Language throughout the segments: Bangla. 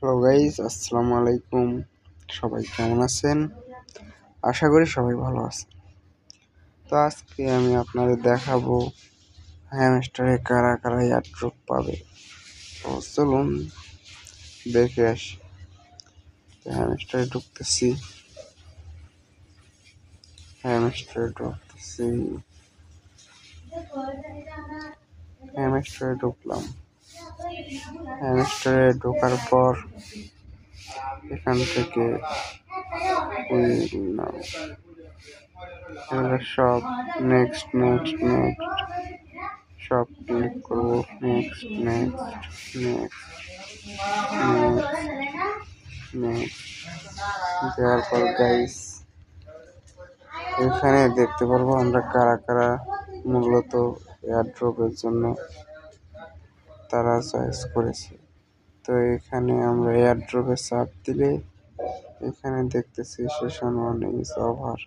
হ্যালো গাইস, আসসালামু আলাইকুম। সবাই কেমন আছেন? আশা করি সবাই ভালো আছেন। তো আজকে আমি আপনাদের দেখাবো হ্যামস্টারে কারা কারা এয়ারড্রপ পাবে। তো চলুন দেখে আসি। হ্যামস্টারে ঢুকতেছি, হ্যামস্টারে ঢুকলাম। হ্যামস্টারে ঢোকার পর এখান থেকে সব নেক্সট নেক্সট নেক্সট সব ক্লিক করবো। নেক্সট নেক্সট নেক্সট নেক্সট দেওয়ার পর গাইস এখানে দেখতে পারবো আমরা কারা কারা মূলত এয়ারড্রপের জন্য তারা চয়েস করেছে। তো এখানে আমরা এয়ারড্রপে চাপ দিলে এখানে দেখতেছি সেশন 1 ইজ ওভার।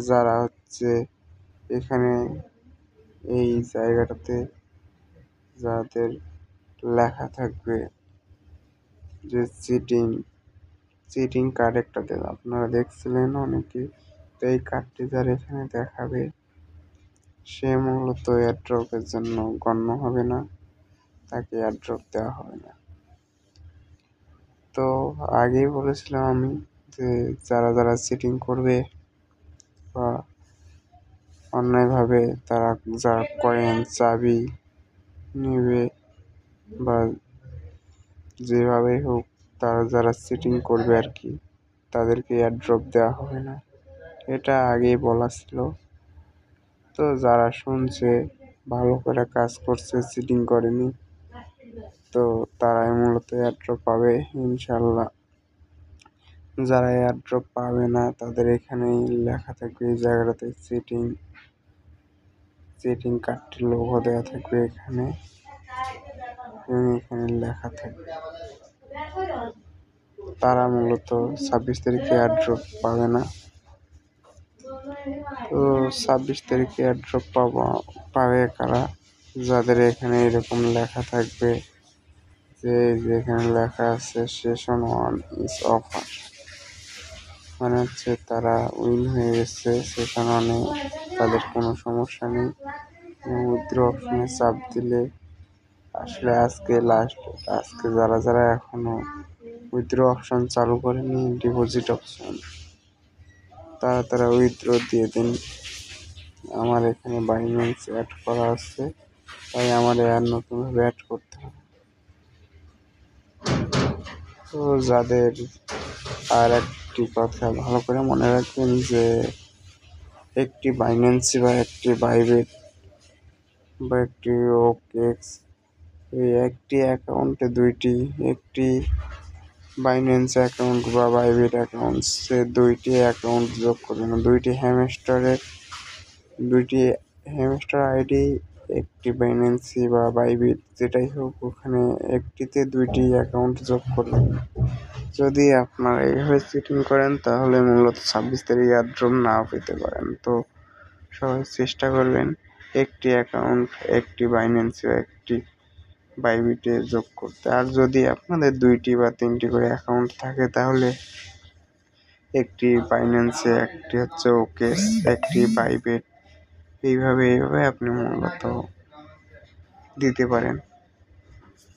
যারা হচ্ছে এখানে এই জায়গাটাতে যাদের লেখা থাকবে যে চিটিং কার্ড একটা দেবে, আপনারা দেখছিলেন অনেকে। তো এই কার্ডটি যার এখানে দেখাবে সে মূলত এয়ারড্রপের জন্য গণ্য হবে না, তাকে এয়ারড্রপ দেওয়া হবে না। তো আগেই বলেছিলাম আমি যে যারা যারা চিটিং করবে বা অন্যায়ভাবে তারা যারা কয়েন চাবি নেবে বা যেভাবেই হোক তারা যারা চিটিং করবে আর কি, তাদেরকে এয়ারড্রপ দেওয়া হবে না, এটা আগেই বলা ছিল। তো যারা শুনছে ভালো করে কাজ করছে, চিটিং করেনি, তো তারাই মূলত এয়ারড্রপ পাবে ইনশাল্লাহ। যারা এয়ারড্রপ পাবে না তাদের এখানেই লেখা থাকবে এই জায়গাটাতে চিটিং কার্ডটির লোগো দেওয়া থাকবে এখানে লেখা থাকবে। তারা মূলত 26 তারিখে এয়ারড্রপ পাবে না। তো 26 তারিখে এয়ারড্রপ পাবে কারা? যাদের এখানে এরকম লেখা থাকবে যে যেখানে লেখা আছে সেশন 1 ইজ অফার, মানে হচ্ছে তারা উইন হয়ে গেছে সেশন 1-এ, তাদের কোনো সমস্যা নেই। উইথড্র অপশনে চাপ দিলে আসলে আজকে লাস্ট, আজকে যারা যারা এখনো উইথড্র অপশন চালু করেনি, ডিপোজিট অপশন, তারা উইথড্র দিয়ে দিন। আমার এখানে বাইন্যান্স অ্যাড করা আছে, তাই আমার আর নতুনভাবে অ্যাড করতে হবে। তো যাদের আর একটি কথা ভালো করে মনে রাখবেন যে একটি বাইন্যান্সি বা একটি বাইবিট বা একটি ওকেক্স, এই একটি অ্যাকাউন্টে একটি বাইন্যান্স অ্যাকাউন্ট বা বাইবিট অ্যাকাউন্ট, সে দুইটি অ্যাকাউন্ট যোগ করবে না। দুইটি হ্যামস্টার আইডি, একটি বাইন্যান্সি বা বাইবিট যেটাই হোক, ওখানে একটিতে দুইটি অ্যাকাউন্ট যোগ করবেন। যদি আপনারা এইভাবে চিটিং করেন তাহলে মূলত 26 তারিখ এয়ারড্রপ নাও পেতে পারেন। তো সবাই চেষ্টা করবেন একটি অ্যাকাউন্ট একটি বাইন্যান্সি বা একটি বাইবিটে যোগ করতে। আর যদি আপনাদের 2টি বা 3টি করে অ্যাকাউন্ট থাকে তাহলে একটি বাইন্যান্সে, একটি হচ্ছে ওকেস, একটি বাইবিট, এইভাবে আপনি মূলত দিতে পারেন।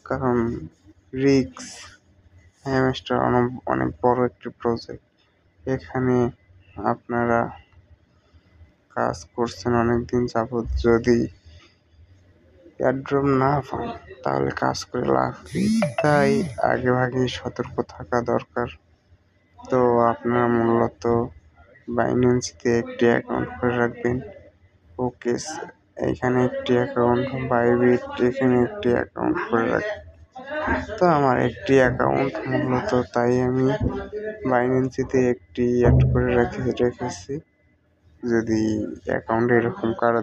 কারণ রিক্স, হ্যামস্টার অনেক বড় একটি প্রজেক্ট। এখানে আপনারা কাজ করছেন অনেকদিন যাবৎ, যদি এয়ারড্রপ না পান তাহলে কাজ করে লাভ কি? তাই আগেভাগেই সতর্ক থাকা দরকার। তো আপনারা মূলত বাইন্যান্সিতে একটি অ্যাকাউন্ট করে রাখবেন, ওকে এখানে একটি অ্যাকাউন্ট, বাইবিট এখানে একটি অ্যাকাউন্ট করে রাখবেন। তো আমার একটি অ্যাকাউন্ট মূলত, তাই আমি বাইন্যান্সিতে একটি অ্যাড করে রেখেছি। যদি অ্যাকাউন্ট এরকম কারো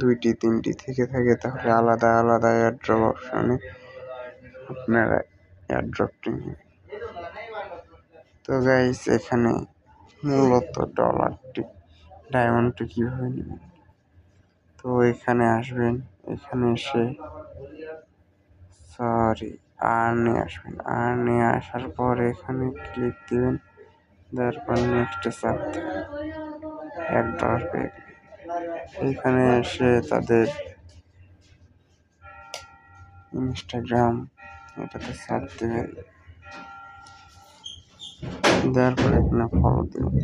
দুইটি 3টি থেকে থাকে তাহলে আলাদা আলাদা এয়ারড্রপ অপশনে আপনারা এয়ারড্রপটি নেবেন। তো গাইস এখানে মূলত ডায়মন্ডটি কীভাবে নেবেন? তো এখানে আসবেন, এখানে এসে সরি, আর্নে আসবেন। আর্নে আসার পর এখানে ক্লিক দিবেন, দেওয়ার পর নেক্সটে চাপ দিবেন, $1 পেয়ে গেলেন। এইখানে এসে তাদের ইনস্টাগ্রাম এটাতে চাপ দিবেন, দেওয়ার পর এখানে ফলো দিবেন,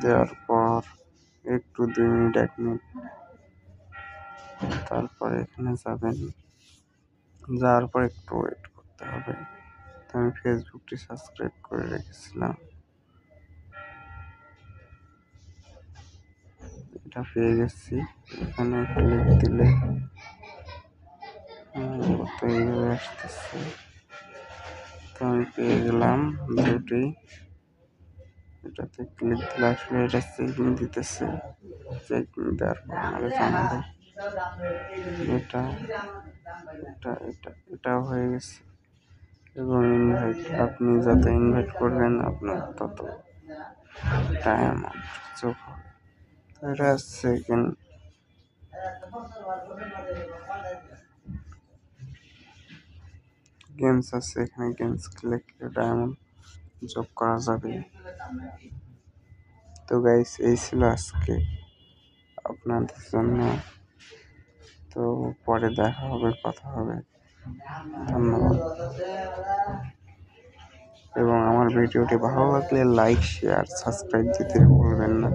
দেওয়ার পর একটু 2 মিনিট 1 মিনিট, তারপরে এখানে যাবেন, যাওয়ার পর একটু ওয়েট করতে হবে। তো আমি ফেসবুকটি সাবস্ক্রাইব করে রেখেছিলাম, এটা পেয়ে গেছি। এখানে ক্লিক দিলে তো এইভাবে আসতেছে। তো আমি পেয়ে গেলাম দুটি। এটাতে ক্লিক দিলে আসলে এটা চেকিং দিতেছে, চেকিং দেওয়ার পর আমাদের এটা এটা এটা এটা হয়ে গেছে। এবং ইনভাইট, আপনি যত ইনভাইট করবেন আপনার তত টাইম যোগ হবে। তো এটা সেকেন্ড গেমস আছে, এখানে গেমস খেলে ডায়মন্ড যোগ করা যাবে। তো গাইস, এই ছিল আজকে আপনাদের জন্য। তো পরে দেখা হবে, কথা হবে। ধন্যবাদ। এবং আমার ভিডিওটি ভালো লাগলে লাইক, শেয়ার, সাবস্ক্রাইব দিতে ভুলবেন না।